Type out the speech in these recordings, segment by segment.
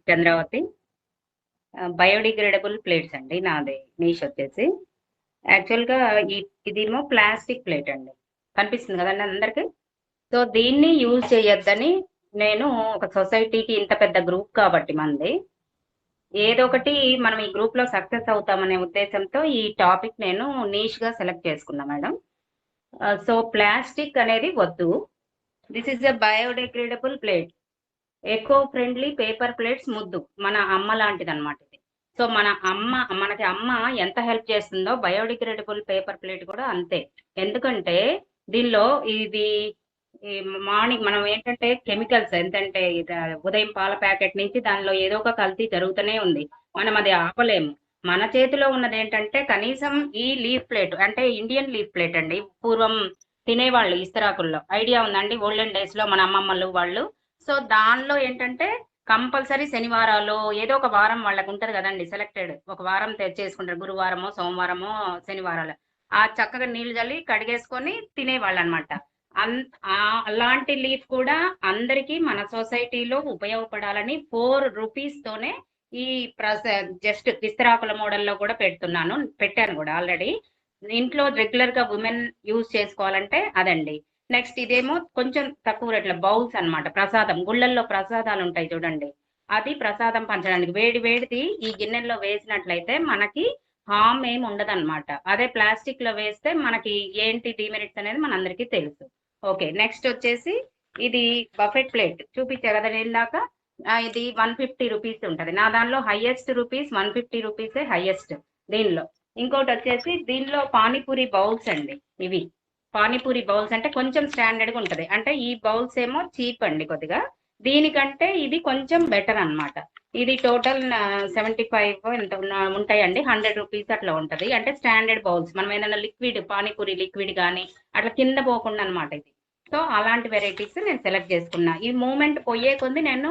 Chandravathi. Biodegradable plates అండి నాది niche వచ్చేసి. యాక్చువల్‌గా ఇదేమో ప్లాస్టిక్ ప్లేట్ అండి. కనిపిస్తుంది కదండీ అందరికి. సో, దీన్ని యూజ్ చేయొద్దని నేను ఒక సొసైటీకి ఇంత పెద్ద గ్రూప్ కాబట్టి మనది. ఏదో ఒకటి మనం ఈ గ్రూప్‌లో సక్సెస్ అవుతామనే ఉద్దేశంతో ఈ టాపిక్ నేను నీష్‌గా సెలెక్ట్ చేసుకున్నా మేడం. సో, ప్లాస్టిక్ అనేది వద్దు. This is a biodegradable plate. Eco friendly paper plates ముద్దు. మన అమ్మ లాంటిదనమాట ఇది. సో, మనకి అమ్మ ఎంత హెల్ప్ చేస్తుందో బయోడిగ్రేడబుల్ పేపర్ ప్లేట్ కూడా అంతే. ఎందుకంటే దీనిలో ఇది ఈ మార్నింగ్ మనం ఏంటంటే కెమికల్స్ ఎంతంటే ఉదయం పాల ప్యాకెట్ నుంచి దానిలో ఏదో ఒక కల్తీ జరుగుతూనే ఉంది. మనం అది ఆపలేము. మన చేతిలో ఉన్నదేంటంటే కనీసం ఈ లీఫ్ ప్లేట్ అంటే ఇండియన్ లీఫ్ ప్లేట్ అండి. పూర్వం తినేవాళ్ళు ఇస్తరాకుల్లో. ఐడియా ఉందండి? ఓల్డెన్ డేస్‌లో మన అమ్మమ్మలు వాళ్ళు. సో, దానిలో ఏంటంటే కంపల్సరీ శనివారాలు ఏదో ఒక వారం వాళ్ళకుంటది గదండీ సెలెక్టెడ్. ఒక వారం తెచ్చేసుకుంటారు. గురువారమో, సోమవారమో, శనివారాలు. చక్కగా నీళ్లు జల్లి కడిగేసుకొని తినేవాళ్ళనమాట. అలాంటి లీఫ్ కూడా అందరికీ మన సొసైటీలో ఉపయోగపడాలని ₹4 తోనే ఈ ప్రస జస్ట్ విస్తరాకుల మోడల్‌లో కూడా పెట్టాను గూడా ఆల్రెడీ. ఇంట్లో రెగ్యులర్‌గా వుమెన్ యూజ్ చేసుకోవాలంటే అదండి. నెక్స్ట్ ఇదేమో కొంచెం తక్కువ రేట్‌లో బౌల్స్ అన్నమాట. ప్రసాదం గుళ్ళల్లో ప్రసాదాలుంటాయి చూడండి. అది ప్రసాదం పంచడానికి వేడి వేడిది ఈ గిన్నెల్లో వేసినట్లయితే మనకి హార్మ్ ఏమి ఉండదన్నమాట. అదే ప్లాస్టిక్‌లో వేస్తే మనకి ఏంటి డీమెరిట్స్ అనేది మనందరికీ తెలుసు. ఓకే. నెక్స్ట్ వచ్చేసి ఇది బఫెట్ ప్లేట్ చూపించా కదా నేనిందాక. ఇది ₹150 ఉంటది. నా దానిలో హైయెస్ట్ రూపీస్ ₹150 హైయెస్ట్ దీనిలో. ఇంకోటొచ్చేసి దీనిలో పానీపూరి బౌల్స్ అండి ఇవి. పానీపూరి బౌల్స్ అంటే కొంచెం స్టాండర్డ్‌గా ఉంటది. అంటే ఈ బౌల్స్ ఏమో చీప్ అండి కొద్దిగా. దీనికంటే ఇది కొంచెం బెటర్ అన్నమాట. ఇది టోటల్ 75 ఎంత ఉంటాయండి. ₹100 అట్లా ఉంటది. అంటే స్టాండర్డ్ బౌల్స్. మనం ఏదైనా లిక్విడ్ పానీపూరి లిక్విడ్ గాని అట్లా కింద పోకుండా అన్నమాట ఇది. సో, అలాంటి వెరైటీస్ నేను సెలెక్ట్ చేసుకున్నా. ఈ మూవ్‌మెంట్ పోయే కొద్దీ నేను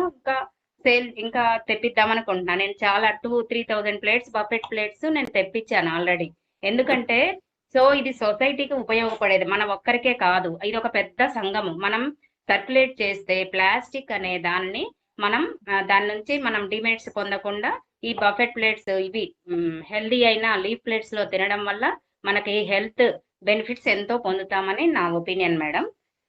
ఇంకా తెప్పిద్దామనుకుంటున్నా. నేను చాలా 2,000-3,000 ప్లేట్స్ బఫెట్ ప్లేట్స్ నేను తెప్పించాను ఆల్రెడీ. ఎందుకంటే ఇది సొసైటీకి ఉపయోగపడేది. మన ఒక్కరికే కాదు. ఇదొక పెద్ద సంఘము. మనం సర్క్యులేట్ చేస్తే ప్లాస్టిక్ అనే దాన్ని మనం దాని నుంచి మనం డిమెరిట్స్ పొందకుండా ఈ బఫెట్ ప్లేట్స్ ఇవి హెల్తీ అయిన లీఫ్ ప్లేట్స్‌లో తినడం వల్ల మనకి హెల్త్ బెనిఫిట్స్ ఎంతో పొందుతామని నా ఒపీనియన్ మేడం.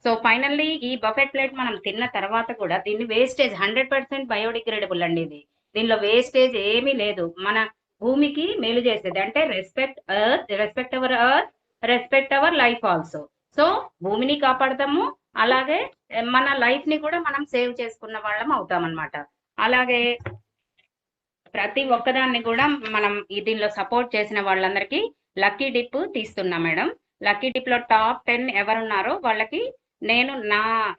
సో, ఫైనల్లీ ఈ బఫెట్ ప్లేట్ మనం తిన్న తర్వాత కూడా దీన్ని వేస్టేజ్ 100% బయోడిగ్రేడబుల్ అండి ఇది. దీనిలో వేస్టేజ్ ఏమీ లేదు. మన భూమికి మేలు చేసేది. అంటే respect our life also. So, భూమిని కాపాడతాము. అలాగే మన లైఫ్‌ని కూడా మనం సేవ్ చేసుకున్న వాళ్ళం అవుతామన్నమాట. అలాగే ప్రతి ఒక్కదాన్ని కూడా మనం దీనిలో సపోర్ట్ చేసిన వాళ్ళందరికీ లక్కీ డిప్ తీస్తున్నా మేడం. లక్కీ డిప్‌లో టాప్ 10 ఎవరున్నారో వాళ్ళకి నేను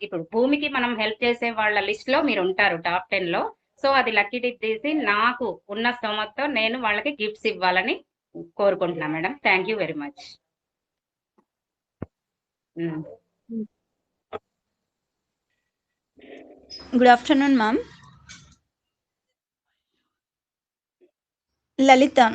ఇప్పుడు భూమికి మనం హెల్ప్ చేసే వాళ్ళ లిస్ట్‌లో మీరుంటారు టాప్ 10లో. సో, అది లక్కీ డిప్ తీసి నాకు ఉన్న స్తోమతతో నేను వాళ్ళకి గిఫ్ట్స్ ఇవ్వాలని కోరుకుంటున్నా madam. Thank you very much. Good afternoon, ma'am. Lalita.